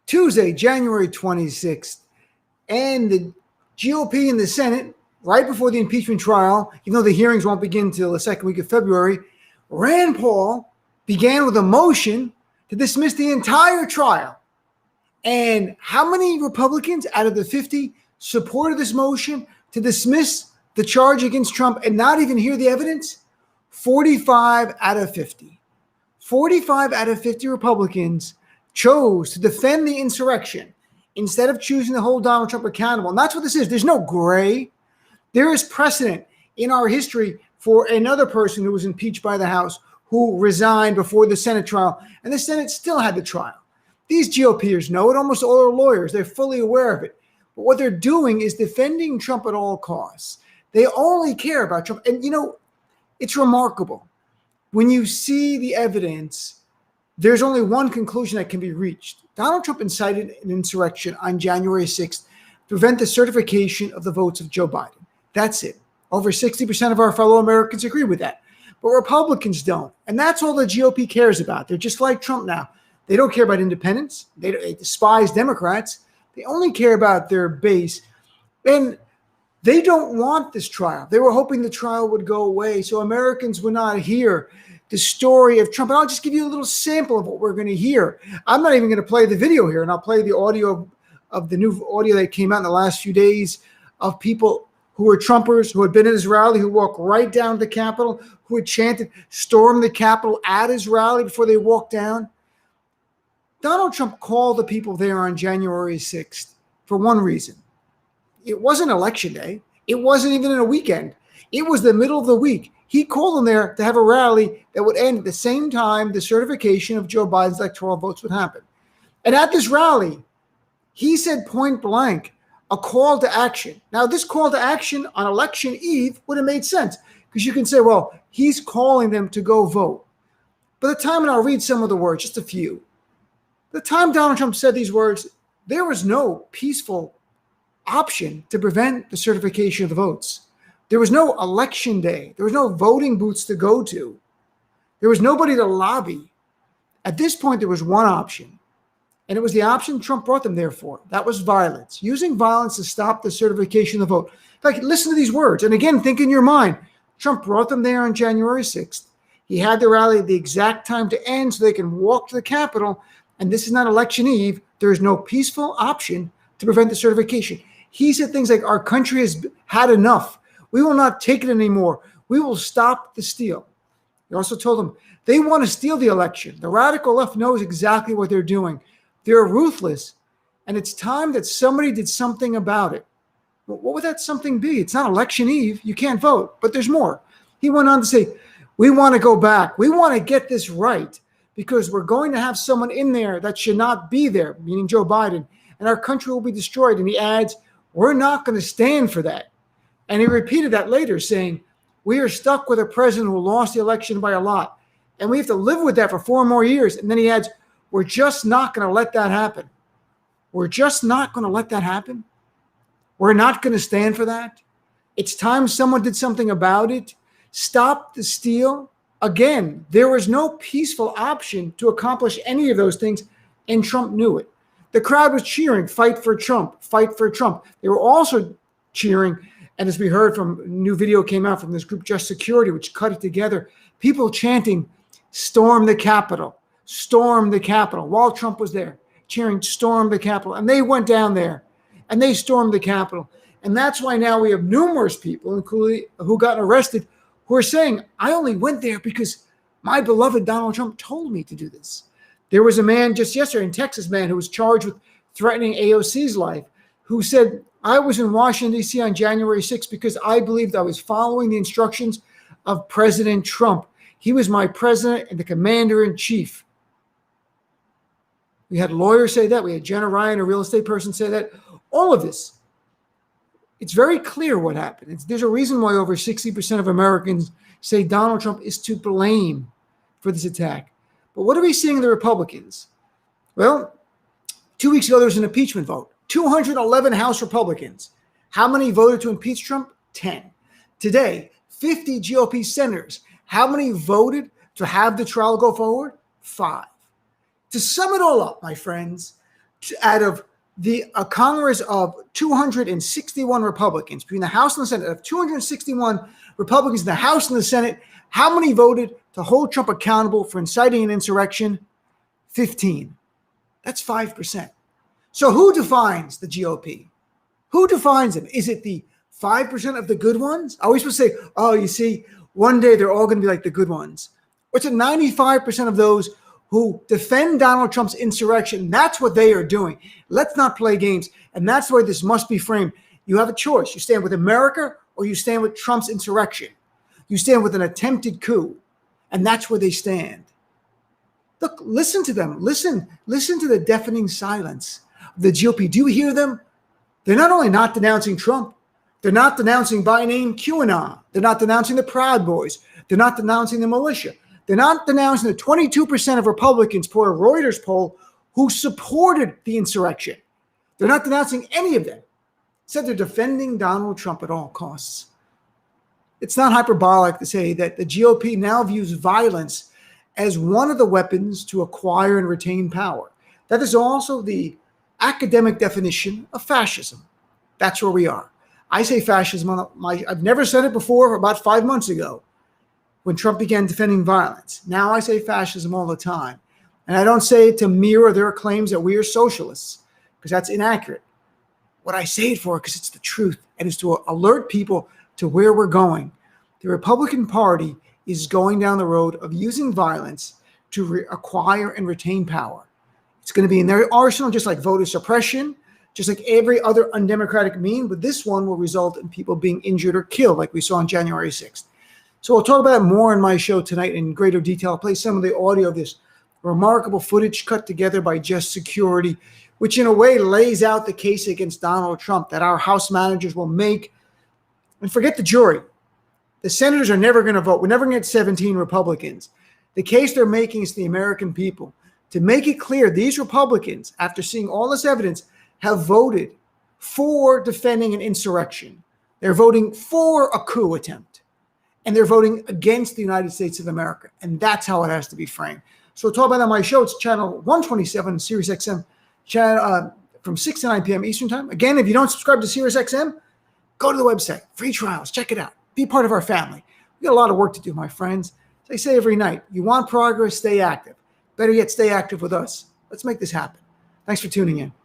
Tuesday, January 26th, and the GOP in the Senate, right before the impeachment trial, even though the hearings won't begin until the second week of February, Rand Paul began with a motion to dismiss the entire trial. And how many Republicans out of the 50 supported this motion to dismiss the charge against Trump and not even hear the evidence? 45 out of 50. 45 out of 50 Republicans chose to defend the insurrection instead of choosing to hold Donald Trump accountable. And that's what this is. There's no gray. There is precedent in our history for another person who was impeached by the House who resigned before the Senate trial, and the Senate still had the trial. These GOPers know it. Almost all are lawyers. They're fully aware of it. But what they're doing is defending Trump at all costs. They only care about Trump. And, it's remarkable. When you see the evidence, there's only one conclusion that can be reached. Donald Trump incited an insurrection on January 6th to prevent the certification of the votes of Joe Biden. That's it. Over 60% of our fellow Americans agree with that. But Republicans don't. And that's all the GOP cares about. They're just like Trump now. They don't care about independents. They despise Democrats. They only care about their base. And they don't want this trial. They were hoping the trial would go away so Americans would not hear the story of Trump. And I'll just give you a little sample of what we're going to hear. I'm not even going to play the video here, and I'll play the audio of the new audio that came out in the last few days of people who were Trumpers, who had been at his rally, who walked right down to the Capitol, who had chanted, "Storm the Capitol" at his rally before they walked down. Donald Trump called the people there on January 6th for one reason. It wasn't election day. It wasn't even in a weekend. It was the middle of the week. He called them there to have a rally that would end at the same time the certification of Joe Biden's electoral votes would happen. And at this rally, he said point blank, a call to action. Now, this call to action on election eve would have made sense because you can say, well, he's calling them to go vote. By the time, and I'll read some of the words, just a few. The time Donald Trump said these words, there was no peaceful option to prevent the certification of the votes. There was no election day. There was no voting booths to go to. There was nobody to lobby. At this point, there was one option, and it was the option Trump brought them there for. That was violence, using violence to stop the certification of the vote. In fact, listen to these words. And again, think in your mind, Trump brought them there on January 6th. He had the rally at the exact time to end so they can walk to the Capitol. And this is not election eve. There is no peaceful option to prevent the certification. He said things like, our country has had enough. We will not take it anymore. We will stop the steal. He also told them they want to steal the election. The radical left knows exactly what they're doing. They're ruthless. And it's time that somebody did something about it. Well, what would that something be? It's not election eve. You can't vote. But there's more. He went on to say, we want to go back. We want to get this right, because we're going to have someone in there that should not be there, meaning Joe Biden, and our country will be destroyed. And he adds, we're not going to stand for that. And he repeated that later, saying, we are stuck with a president who lost the election by a lot, and we have to live with that for 4 more years. And then he adds, we're just not going to let that happen. We're just not going to let that happen. We're not going to stand for that. It's time someone did something about it. Stop the steal. Again, there was no peaceful option to accomplish any of those things, and Trump knew it. The crowd was cheering, fight for Trump, fight for Trump. They were also cheering, and as we heard from, a new video came out from this group, Just Security, which cut it together, people chanting, storm the Capitol, while Trump was there, cheering, storm the Capitol. And they went down there, and they stormed the Capitol. And that's why now we have numerous people, including who got arrested, who are saying, I only went there because my beloved Donald Trump told me to do this. There was a man just yesterday in Texas, man, who was charged with threatening AOC's life, who said, I was in Washington, D.C. on January 6th because I believed I was following the instructions of President Trump. He was my president and the commander-in-chief. We had lawyers say that. We had Jenna Ryan, a real estate person, say that. All of this. It's very clear what happened. There's a reason why over 60% of Americans say Donald Trump is to blame for this attack. But what are we seeing in the Republicans? Well, 2 weeks ago, there was an impeachment vote. 211 House Republicans. How many voted to impeach Trump? 10. Today, 50 GOP senators. How many voted to have the trial go forward? 5. To sum it all up, my friends, out of a Congress of 261 Republicans, between the House and the Senate, of 261 Republicans in the House and the Senate, how many voted to hold Trump accountable for inciting an insurrection? 15. That's 5%. So who defines the GOP? Who defines them? Is it the 5% of the good ones? Are we supposed to say, oh, you see, one day they're all going to be like the good ones? Or is it 95% of those who defend Donald Trump's insurrection? That's what they are doing. Let's not play games. And that's the way this must be framed. You have a choice. You stand with America or you stand with Trump's insurrection. You stand with an attempted coup. And that's where they stand. Look, listen to them. Listen to the deafening silence of the GOP. Do you hear them? They're not only not denouncing Trump, they're not denouncing by name QAnon. They're not denouncing the Proud Boys. They're not denouncing the militia. They're not denouncing the 22% of Republicans per a Reuters poll who supported the insurrection. They're not denouncing any of them. Instead, they're defending Donald Trump at all costs. It's not hyperbolic to say that the GOP now views violence as one of the weapons to acquire and retain power. That is also the academic definition of fascism. That's where we are. I say fascism. I've never said it before, about 5 months ago, when Trump began defending violence. Now I say fascism all the time. And I don't say it to mirror their claims that we are socialists, because that's inaccurate. What I say it for, because it's the truth, and it's to alert people to where we're going. The Republican Party is going down the road of using violence to acquire and retain power. It's going to be in their arsenal, just like voter suppression, just like every other undemocratic mean, but this one will result in people being injured or killed, like we saw on January 6th. So we'll talk about it more in my show tonight in greater detail. I'll play some of the audio of this remarkable footage cut together by Just Security, which in a way lays out the case against Donald Trump that our House managers will make. And forget the jury. The senators are never going to vote. We're never going to get 17 Republicans. The case they're making is the American people. To make it clear, these Republicans, after seeing all this evidence, have voted for defending an insurrection. They're voting for a coup attempt. And they're voting against the United States of America. And that's how it has to be framed. So we'll talk about that on my show. It's channel 127, Sirius XM, from 6 to 9 p.m. Eastern Time. Again, if you don't subscribe to Sirius XM, go to the website. Free trials. Check it out. Be part of our family. We got a lot of work to do, my friends. As I say every night, you want progress, stay active. Better yet, stay active with us. Let's make this happen. Thanks for tuning in.